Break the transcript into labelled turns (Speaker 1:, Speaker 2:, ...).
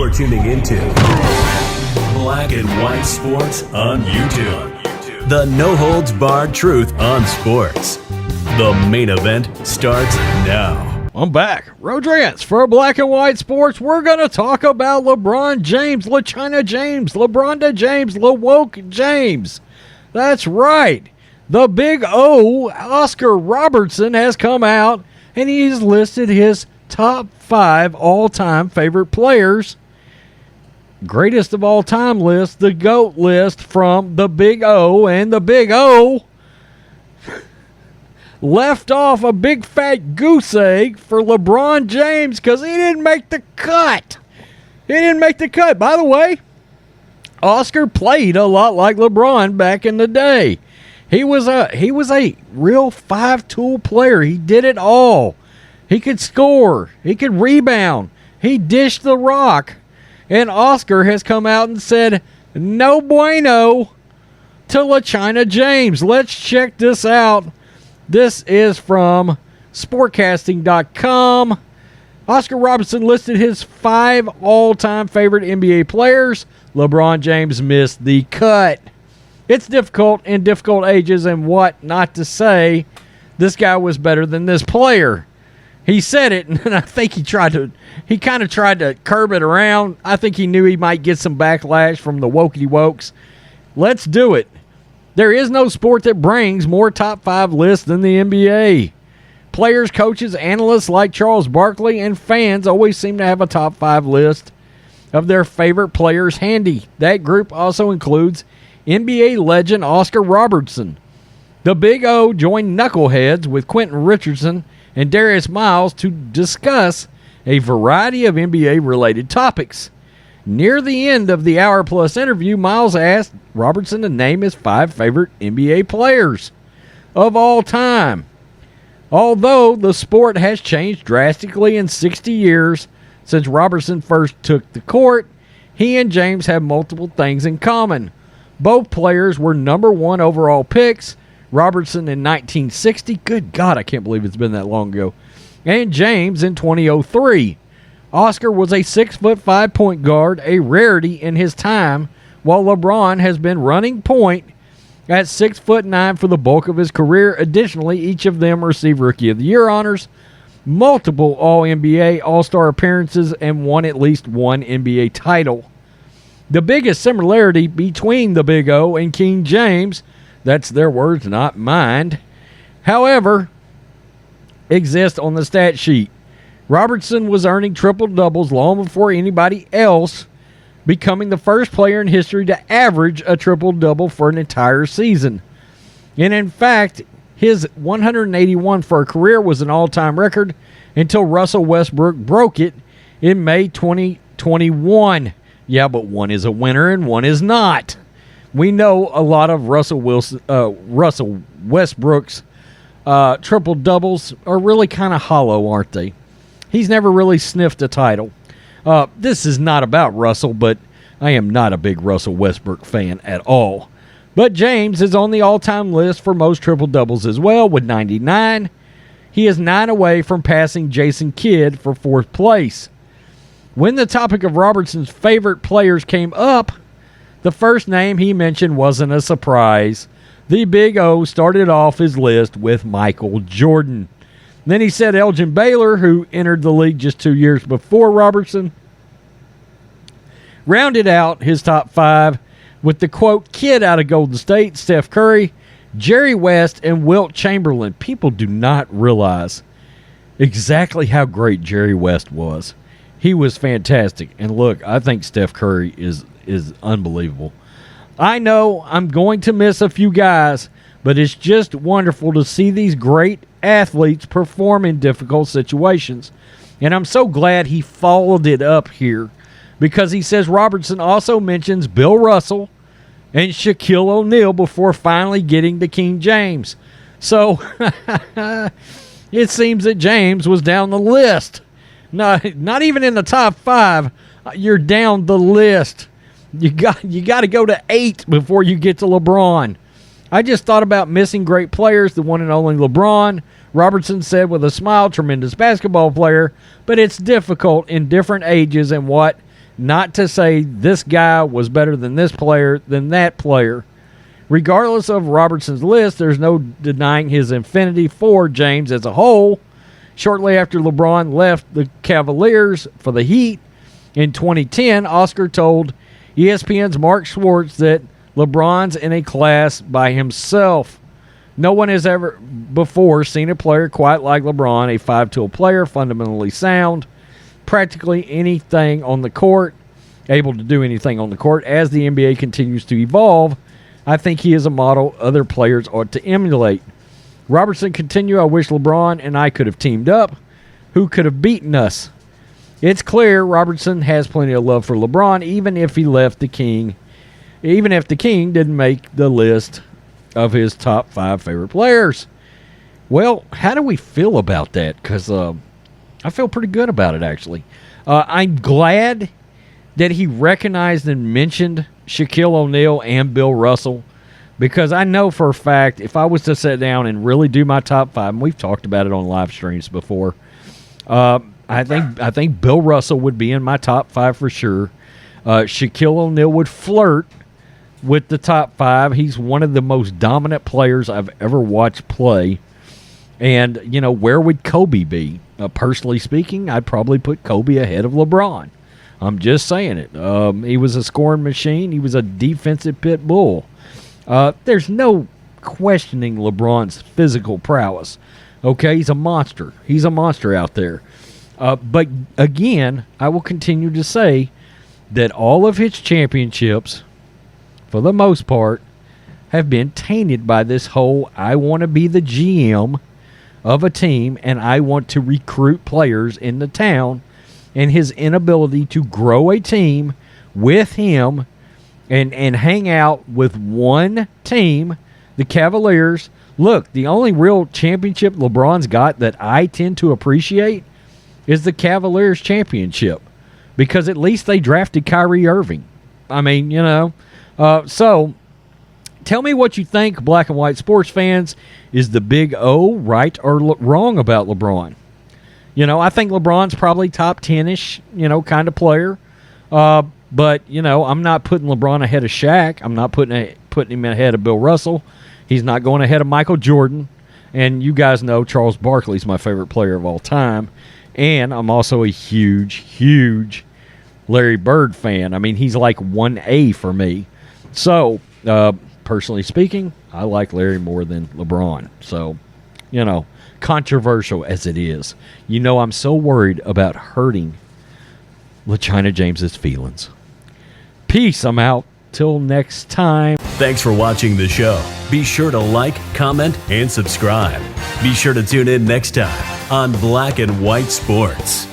Speaker 1: You're tuning into Black and White Sports on YouTube. The no-holds-barred truth on sports. The main event starts now.
Speaker 2: I'm back. Rodrance for Black and White Sports. We're going to talk about LeBron James, LeChina James, LeBron James, LeWoke James. That's right. The Big O, Oscar Robertson, has come out and he's listed his top 5 all-time favorite players. Greatest of all time list, the GOAT list from the Big O, and the Big O left off a big fat goose egg for LeBron James because he didn't make the cut. He didn't make the cut. By the way, Oscar played a lot like LeBron back in the day. He was a real 5-tool player. He did it all. He could score. He could rebound. He dished the rock. And Oscar has come out and said, no bueno to LeChina James. Let's check this out. This is from Sportcasting.com. Oscar Robertson listed his 5 all-time favorite NBA players. LeBron James missed the cut. It's difficult in difficult ages and what not to say. This guy was better than this player. He said it, and I think he kind of tried to curb it around. I think he knew he might get some backlash from the wokey wokes. Let's do it. There is no sport that brings more top 5 lists than the NBA. Players, coaches, analysts like Charles Barkley, and fans always seem to have a top 5 list of their favorite players handy. That group also includes NBA legend Oscar Robertson. The Big O joined knuckleheads with Quentin Richardson and Darius Miles to discuss a variety of NBA-related topics. Near the end of the hour-plus interview, Miles asked Robertson to name his 5 favorite NBA players of all time. Although the sport has changed drastically in 60 years since Robertson first took the court, he and James have multiple things in common. Both players were number 1 overall picks, Robertson in 1960. Good God, I can't believe it's been that long ago. And James in 2003. Oscar was a 6'5" point guard, a rarity in his time, while LeBron has been running point at 6'9" for the bulk of his career. Additionally, each of them received Rookie of the Year honors, multiple All-NBA, All-Star appearances, and won at least one NBA title. The biggest similarity between the Big O and King James, that's their words, not mine, however, exists on the stat sheet. Robertson was earning triple-doubles long before anybody else, becoming the first player in history to average a triple-double for an entire season. And in fact, his 181 for a career was an all-time record until Russell Westbrook broke it in May 2021. Yeah, but one is a winner and one is not. We know a lot of Russell Westbrook's triple-doubles are really kind of hollow, aren't they? He's never really sniffed a title. This is not about Russell, but I am not a big Russell Westbrook fan at all. But James is on the all-time list for most triple-doubles as well with 99. He is 9 away from passing Jason Kidd for 4th place. When the topic of Robertson's favorite players came up, the first name he mentioned wasn't a surprise. The Big O started off his list with Michael Jordan. Then he said Elgin Baylor, who entered the league just 2 years before Robertson, rounded out his top 5 with the, quote, kid out of Golden State, Steph Curry, Jerry West, and Wilt Chamberlain. People do not realize exactly how great Jerry West was. He was fantastic. And look, I think Steph Curry is unbelievable. I know I'm going to miss a few guys, but it's just wonderful to see these great athletes perform in difficult situations. And I'm so glad he followed it up here because he says Robertson also mentions Bill Russell and Shaquille O'Neal before finally getting to King James. So it seems that James was down the list. Not even in the top 5. You're down the list. You got to go to 8 before you get to LeBron. I just thought about missing great players, the one and only LeBron. Robertson said with a smile, tremendous basketball player, but it's difficult in different ages and what Not to say this guy was better than this player, than that player. Regardless of Robertson's list, there's no denying his affinity for James as a whole. Shortly after LeBron left the Cavaliers for the Heat in 2010, Oscar told ESPN's Mark Schwartz that LeBron's in a class by himself. No one has ever before seen a player quite like LeBron, a five-tool player, fundamentally sound, practically anything on the court, able to do anything on the court. As the NBA continues to evolve, I think he is a model other players ought to emulate. Robertson continued, I wish LeBron and I could have teamed up. Who could have beaten us? It's clear Robertson has plenty of love for LeBron, even if the King didn't make the list of his top 5 favorite players. Well, how do we feel about that? Because I feel pretty good about it, actually. I'm glad that he recognized and mentioned Shaquille O'Neal and Bill Russell, because I know for a fact if I was to sit down and really do my top 5, and we've talked about it on live streams before, I think Bill Russell would be in my top 5 for sure. Shaquille O'Neal would flirt with the top 5. He's one of the most dominant players I've ever watched play. And, where would Kobe be? Personally speaking, I'd probably put Kobe ahead of LeBron. I'm just saying it. He was a scoring machine. He was a defensive pit bull. There's no questioning LeBron's physical prowess. Okay, he's a monster. He's a monster out there. But again, I will continue to say that all of his championships, for the most part, have been tainted by this whole I want to be the GM of a team and I want to recruit players in the town, and his inability to grow a team with him and hang out with one team, the Cavaliers. Look, the only real championship LeBron's got that I tend to appreciate is the Cavaliers championship, because at least they drafted Kyrie Irving. I mean, so tell me what you think, black and white sports fans. Is the big O right or wrong about LeBron? I think LeBron's probably top 10-ish, kind of player. But, I'm not putting LeBron ahead of Shaq. I'm not putting him ahead of Bill Russell. He's not going ahead of Michael Jordan. And you guys know Charles Barkley's my favorite player of all time. And I'm also a huge, huge Larry Bird fan. I mean, he's like 1A for me. So, personally speaking, I like Larry more than LeBron. So, controversial as it is, I'm so worried about hurting LaChina James's feelings. Peace. I'm out. Till next time.
Speaker 1: Thanks for watching the show. Be sure to like, comment, and subscribe. Be sure to tune in next time on Black and White Sports.